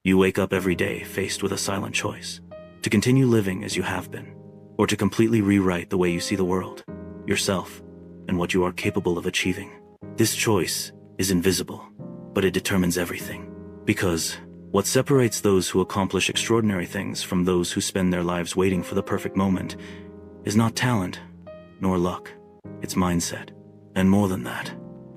You wake up every day faced with a silent choice: to continue living as you have been, or to completely rewrite the way you see the world, yourself, and what you are capable of achieving. This choice is invisible, but it determines everything. Because what separates those who accomplish extraordinary things from those who spend their lives waiting for the perfect moment is not talent, nor luck. It's mindset. And more than that,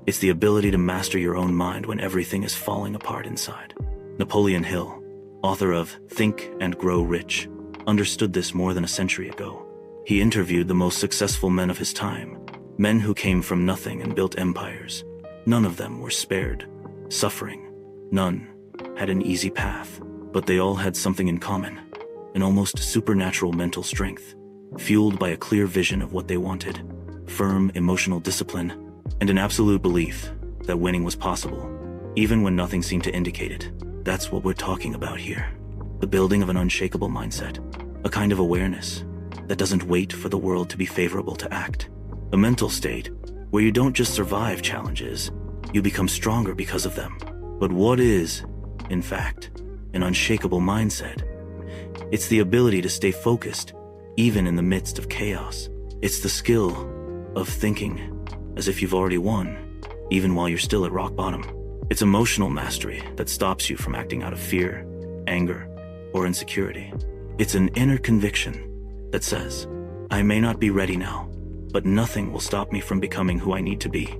it's the ability to master your own mind when everything is falling apart inside. Napoleon Hill, author of Think and Grow Rich, understood this more than a century ago. He interviewed the most successful men of his time, men who came from nothing and built empires. None of them were spared suffering. None had an easy path, but they all had something in common: an almost supernatural mental strength, fueled by a clear vision of what they wanted, firm emotional discipline, and an absolute belief that winning was possible, even when nothing seemed to indicate it. That's what we're talking about here. The building of an unshakable mindset, a kind of awareness that doesn't wait for the world to be favorable to act. A mental state where you don't just survive challenges, you become stronger because of them. But what is, in fact, an unshakable mindset? It's the ability to stay focused, even in the midst of chaos. It's the skill of thinking as if you've already won, even while you're still at rock bottom. It's emotional mastery that stops you from acting out of fear, anger, or insecurity. It's an inner conviction that says, I may not be ready now, but nothing will stop me from becoming who I need to be.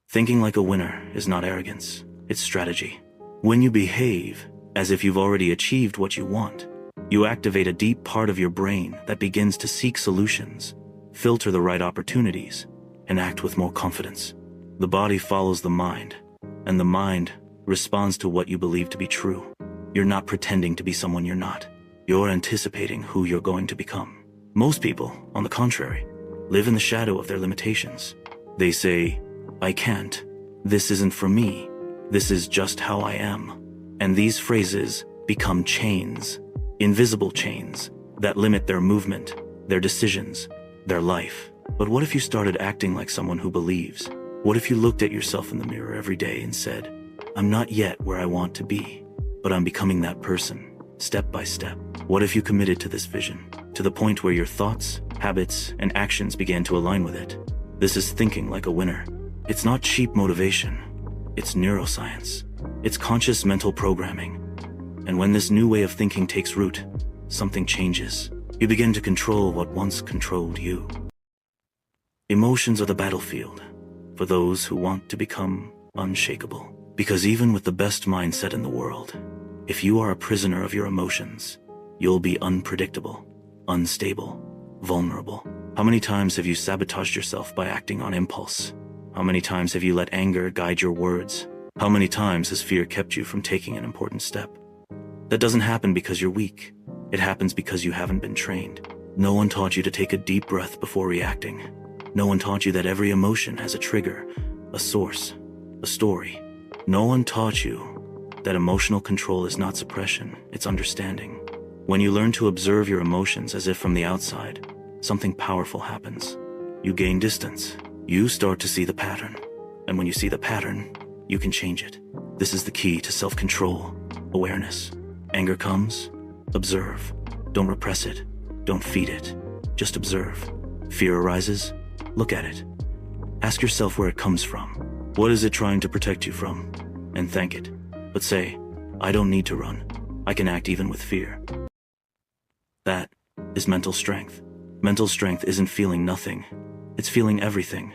Thinking like a winner is not arrogance, it's strategy. When you behave as if you've already achieved what you want, you activate a deep part of your brain that begins to seek solutions, filter the right opportunities, and act with more confidence. The body follows the mind, and the mind responds to what you believe to be true. You're not pretending to be someone you're not. You're anticipating who you're going to become. Most people, on the contrary, live in the shadow of their limitations. They say, I can't. This isn't for me. This is just how I am. And these phrases become chains, invisible chains, that limit their movement, their decisions, their life. But what if you started acting like someone who believes? What if you looked at yourself in the mirror every day and said, I'm not yet where I want to be, but I'm becoming that person, step by step? What if you committed to this vision, to the point where your thoughts, habits, and actions began to align with it? This is thinking like a winner. It's not cheap motivation. It's neuroscience. It's conscious mental programming. And when this new way of thinking takes root, something changes. You begin to control what once controlled you. Emotions are the battlefield for those who want to become unshakable. Because even with the best mindset in the world, if you are a prisoner of your emotions, you'll be unpredictable, unstable, vulnerable. How many times have you sabotaged yourself by acting on impulse? How many times have you let anger guide your words? How many times has fear kept you from taking an important step? That doesn't happen because you're weak. It happens because you haven't been trained. No one taught you to take a deep breath before reacting. No one taught you that every emotion has a trigger, a source, a story. No one taught you that emotional control is not suppression, it's understanding. When you learn to observe your emotions as if from the outside, something powerful happens. You gain distance. You start to see the pattern. And when you see the pattern, you can change it. This is the key to self-control, awareness. Anger comes, observe. Don't repress it. Don't feed it. Just observe. Fear arises, look at it. Ask yourself where it comes from. What is it trying to protect you from? And thank it. But say, I don't need to run. I can act even with fear. That is mental strength. Mental strength isn't feeling nothing. It's feeling everything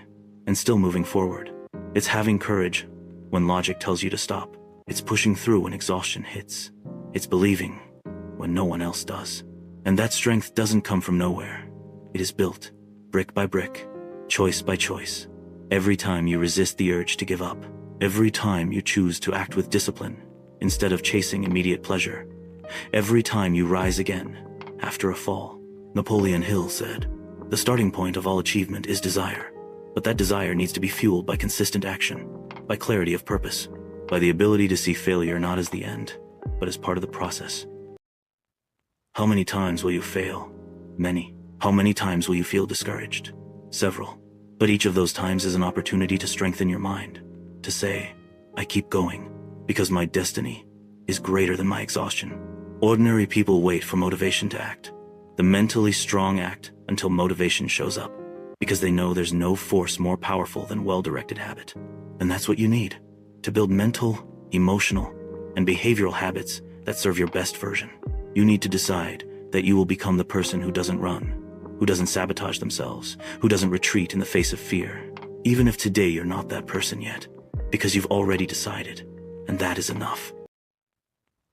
and still moving forward. It's having courage when logic tells you to stop. It's pushing through when exhaustion hits. It's believing when no one else does. And that strength doesn't come from nowhere. It is built, brick by brick, choice by choice. Every time you resist the urge to give up, every time you choose to act with discipline instead of chasing immediate pleasure, every time you rise again after a fall. Napoleon Hill said, the starting point of all achievement is desire, but that desire needs to be fueled by consistent action, by clarity of purpose, by the ability to see failure not as the end, but as part of the process. How many times will you fail? Many. How many times will you feel discouraged? Several. But each of those times is an opportunity to strengthen your mind, to say, I keep going, because my destiny is greater than my exhaustion. Ordinary people wait for motivation to act. The mentally strong act until motivation shows up, because they know there's no force more powerful than well-directed habit. And that's what you need to build mental, emotional, and behavioral habits that serve your best version. You need to decide that you will become the person who doesn't run, who doesn't sabotage themselves, who doesn't retreat in the face of fear, even if today you're not that person yet, because you've already decided, and that is enough.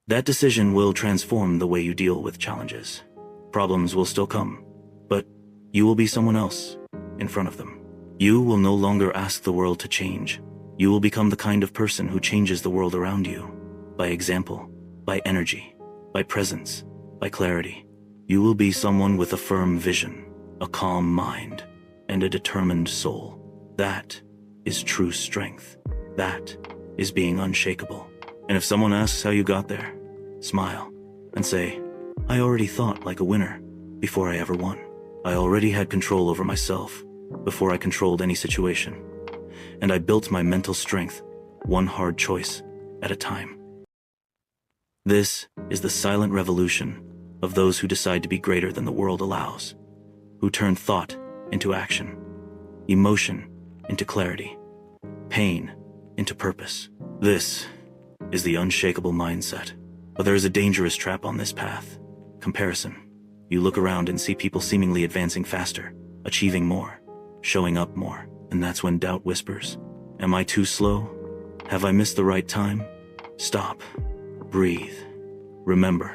That decision will transform the way you deal with challenges. Problems will still come, but you will be someone else in front of them. You will no longer ask the world to change. You will become the kind of person who changes the world around you, by example, by energy, by presence, by clarity. You will be someone with a firm vision, a calm mind, and a determined soul. That is true strength. That is being unshakable. And if someone asks how you got there, smile and say, I already thought like a winner before I ever won. I already had control over myself before I controlled any situation. And I built my mental strength one hard choice at a time. This is the silent revolution of those who decide to be greater than the world allows, who turn thought into action, emotion into clarity, pain into purpose. This is the unshakable mindset. But there is a dangerous trap on this path: comparison. You look around and see people seemingly advancing faster, achieving more, showing up more, and that's when doubt whispers. Am I too slow? Have I missed the right time? Stop. Breathe. Remember,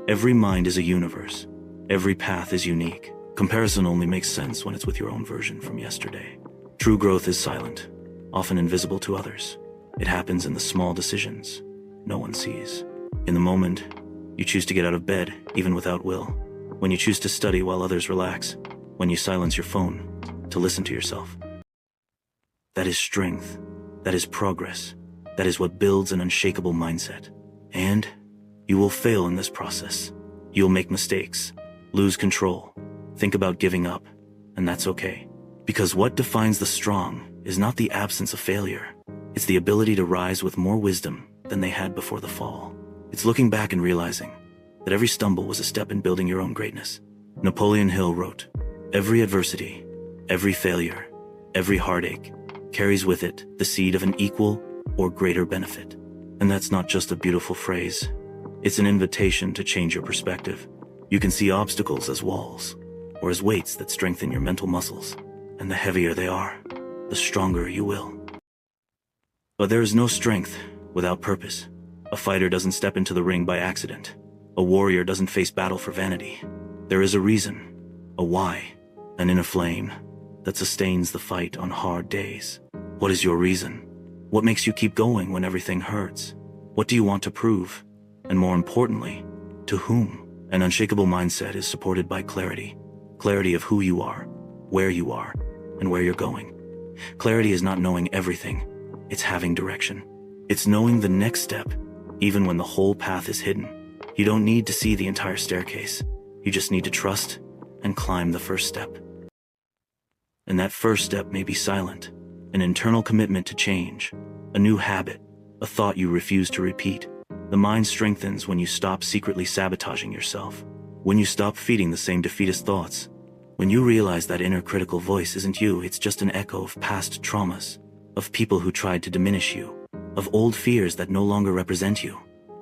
every mind is a universe. Every path is unique. Comparison only makes sense when it's with your own version from yesterday. True growth is silent, often invisible to others. It happens in the small decisions no one sees. In the moment, you choose to get out of bed, even without will. When you choose to study while others relax. When you silence your phone to listen to yourself. That is strength. That is progress. That is what builds an unshakable mindset. And you will fail in this process. You'll make mistakes, lose control, think about giving up, and that's okay. Because what defines the strong is not the absence of failure. It's the ability to rise with more wisdom than they had before the fall. It's looking back and realizing that every stumble was a step in building your own greatness. Napoleon Hill wrote, "Every adversity, every failure, every heartache carries with it the seed of an equal or greater benefit." And that's not just a beautiful phrase. It's an invitation to change your perspective. You can see obstacles as walls, or as weights that strengthen your mental muscles. And the heavier they are, the stronger you will. But there is no strength without purpose. A fighter doesn't step into the ring by accident. A warrior doesn't face battle for vanity. There is a reason, a why, an inner flame that sustains the fight on hard days. What is your reason? What makes you keep going when everything hurts? What do you want to prove? And more importantly, to whom? An unshakable mindset is supported by clarity. Clarity of who you are, and where you're going. Clarity is not knowing everything. It's having direction. It's knowing the next step, even when the whole path is hidden. You don't need to see the entire staircase. You just need to trust and climb the first step. And that first step may be silent, an internal commitment to change, a new habit, a thought you refuse to repeat. The mind strengthens when you stop secretly sabotaging yourself, when you stop feeding the same defeatist thoughts, when you realize that inner critical voice isn't you, it's just an echo of past traumas, of people who tried to diminish you, of old fears that no longer represent you.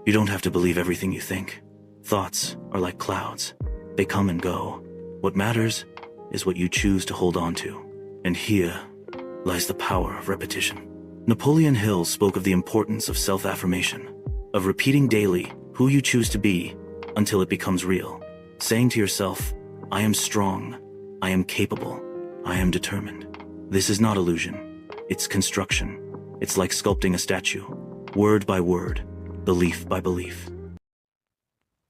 You don't have to believe everything you think. Thoughts are like clouds. They come and go. What matters is what you choose to hold on to. And here lies the power of repetition. Napoleon Hill spoke of the importance of self-affirmation, of repeating daily who you choose to be until it becomes real. Saying to yourself, I am strong, I am capable, I am determined. This is not illusion, it's construction. It's like sculpting a statue, word by word, belief by belief.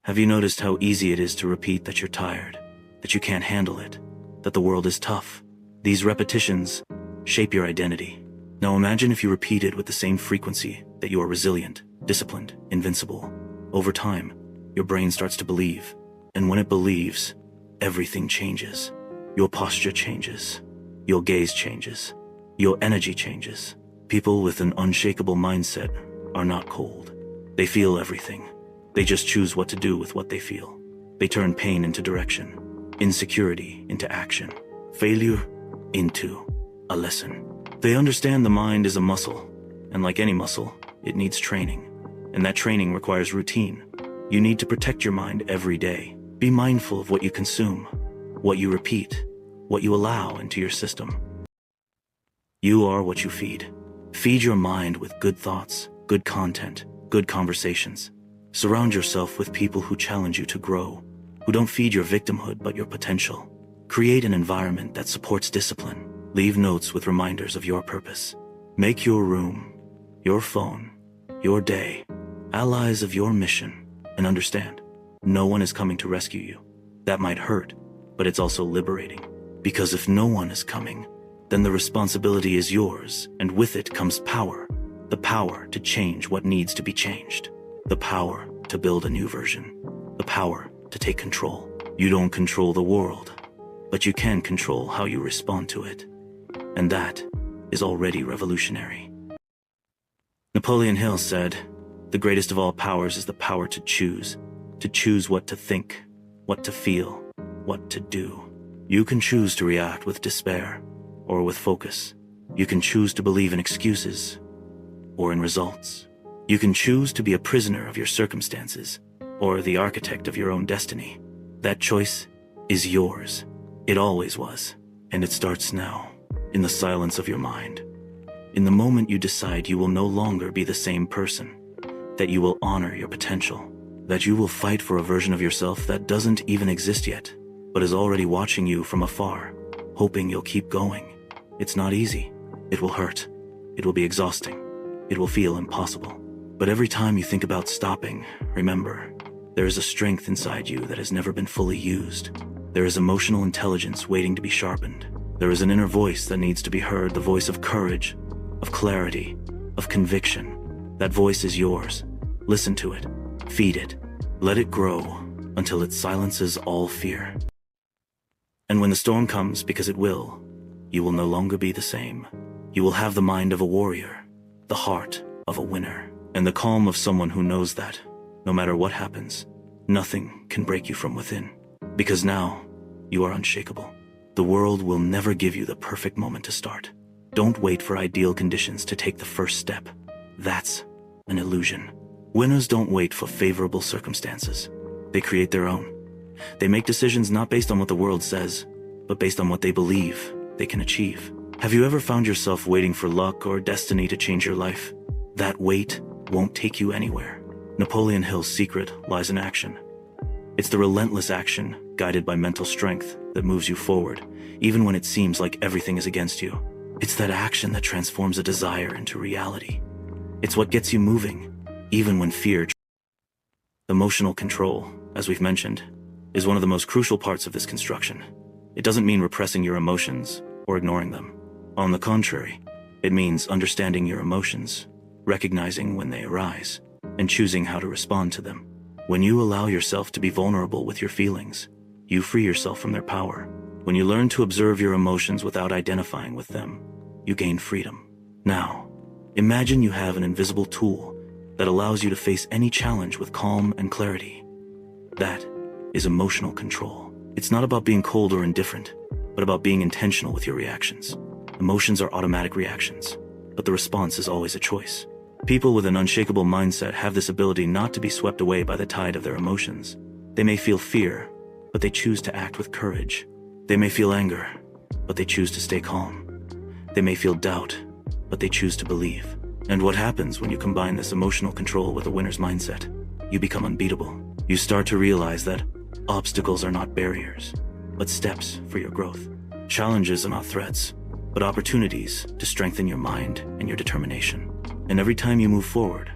Have you noticed how easy it is to repeat that you're tired, that you can't handle it, that the world is tough? These repetitions shape your identity. Now imagine if you repeated with the same frequency that you are resilient, disciplined, invincible. Over time, your brain starts to believe, and when it believes, everything changes. Your posture changes, your gaze changes, your energy changes. People with an unshakable mindset are not cold. They feel everything. They just choose what to do with what they feel. They turn pain into direction, insecurity into action, failure into a lesson. They understand the mind is a muscle, and like any muscle, it needs training. And that training requires routine. You need to protect your mind every day. Be mindful of what you consume, what you repeat, what you allow into your system. You are what you feed. Feed your mind with good thoughts, good content, good conversations. Surround yourself with people who challenge you to grow, who don't feed your victimhood but your potential. Create an environment that supports discipline. Leave notes with reminders of your purpose. Make your room, your phone, your day, allies of your mission. And understand, no one is coming to rescue you. That might hurt, but it's also liberating. Because if no one is coming, then the responsibility is yours, and with it comes power. The power to change what needs to be changed. The power to build a new version. The power to take control. You don't control the world, but you can control how you respond to it. And that is already revolutionary. Napoleon Hill said, "The greatest of all powers is the power to choose what to think, what to feel, what to do." You can choose to react with despair or with focus. You can choose to believe in excuses or in results. You can choose to be a prisoner of your circumstances or the architect of your own destiny. That choice is yours. It always was, and it starts now, in the silence of your mind. In the moment you decide you will no longer be the same person, that you will honor your potential, that you will fight for a version of yourself that doesn't even exist yet, but is already watching you from afar, hoping you'll keep going. It's not easy. It will hurt. It will be exhausting. It will feel impossible. But every time you think about stopping, remember, there is a strength inside you that has never been fully used. There is emotional intelligence waiting to be sharpened. There is an inner voice that needs to be heard, the voice of courage, of clarity, of conviction. That voice is yours. Listen to it. Feed it. Let it grow until it silences all fear. And when the storm comes, because it will, you will no longer be the same. You will have the mind of a warrior, the heart of a winner, and the calm of someone who knows that, no matter what happens, nothing can break you from within. Because now, you are unshakable. The world will never give you the perfect moment to start. Don't wait for ideal conditions to take the first step. That's an illusion. Winners don't wait for favorable circumstances. They create their own. They make decisions not based on what the world says, but based on what they believe they can achieve. Have you ever found yourself waiting for luck or destiny to change your life? That wait won't take you anywhere. Napoleon Hill's secret lies in action. It's the relentless action, guided by mental strength, that moves you forward, even when it seems like everything is against you. It's that action that transforms a desire into reality. It's what gets you moving, even when fear. Emotional control, as we've mentioned, is one of the most crucial parts of this construction. It doesn't mean repressing your emotions or ignoring them. On the contrary, it means understanding your emotions, recognizing when they arise, and choosing how to respond to them. When you allow yourself to be vulnerable with your feelings, you free yourself from their power. When you learn to observe your emotions without identifying with them, you gain freedom. Now, imagine you have an invisible tool that allows you to face any challenge with calm and clarity. That is emotional control. It's not about being cold or indifferent, but about being intentional with your reactions. Emotions are automatic reactions, but the response is always a choice. People with an unshakable mindset have this ability not to be swept away by the tide of their emotions. They may feel fear, but they choose to act with courage. They may feel anger, but they choose to stay calm. They may feel doubt, but they choose to believe. And what happens when you combine this emotional control with a winner's mindset? You become unbeatable. You start to realize that obstacles are not barriers, but steps for your growth. Challenges are not threats, but opportunities to strengthen your mind and your determination. And every time you move forward,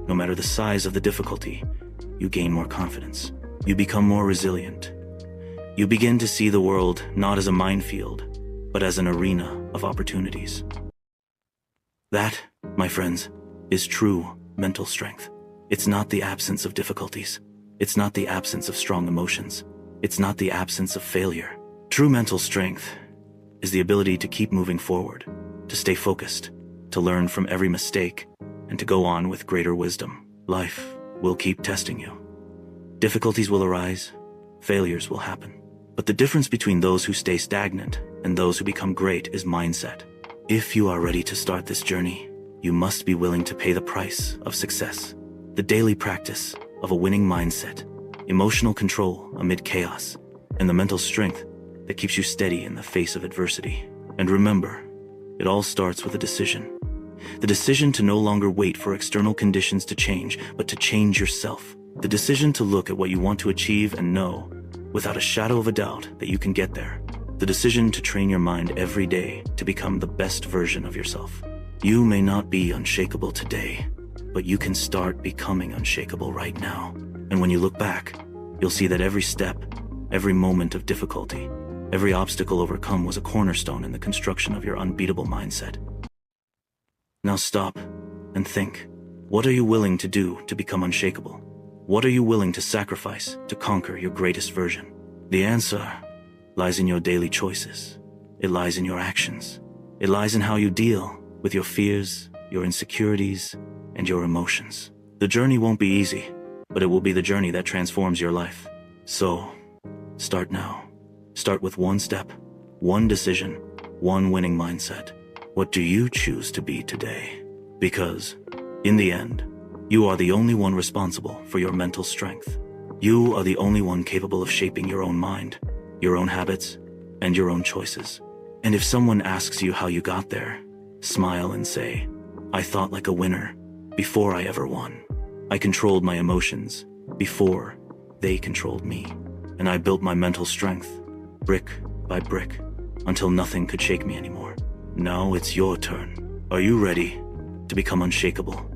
no matter the size of the difficulty, you gain more confidence. You become more resilient. You begin to see the world not as a minefield, but as an arena of opportunities. That, my friends, is true mental strength. It's not the absence of difficulties. It's not the absence of strong emotions. It's not the absence of failure. True mental strength is the ability to keep moving forward, to stay focused, to learn from every mistake, and to go on with greater wisdom. Life will keep testing you. Difficulties will arise, failures will happen. But the difference between those who stay stagnant and those who become great is mindset. If you are ready to start this journey, you must be willing to pay the price of success. The daily practice of a winning mindset, emotional control amid chaos, and the mental strength that keeps you steady in the face of adversity. And remember, it all starts with a decision. The decision to no longer wait for external conditions to change, but to change yourself. The decision to look at what you want to achieve and know, without a shadow of a doubt, that you can get there. The decision to train your mind every day to become the best version of yourself. You may not be unshakable today, but you can start becoming unshakable right now. And when you look back, you'll see that every step, every moment of difficulty, every obstacle overcome was a cornerstone in the construction of your unbeatable mindset. Now stop and think. What are you willing to do to become unshakable? What are you willing to sacrifice to conquer your greatest version? The answer lies in your daily choices. It lies in your actions. It lies in how you deal with your fears, your insecurities, and your emotions. The journey won't be easy, but it will be the journey that transforms your life. So, start now. Start with one step, one decision, one winning mindset. What do you choose to be today? Because, in the end, you are the only one responsible for your mental strength. You are the only one capable of shaping your own mind, your own habits, and your own choices. And if someone asks you how you got there, smile and say, I thought like a winner before I ever won. I controlled my emotions before they controlled me. And I built my mental strength, brick by brick, until nothing could shake me anymore. Now it's your turn. Are you ready to become unshakable?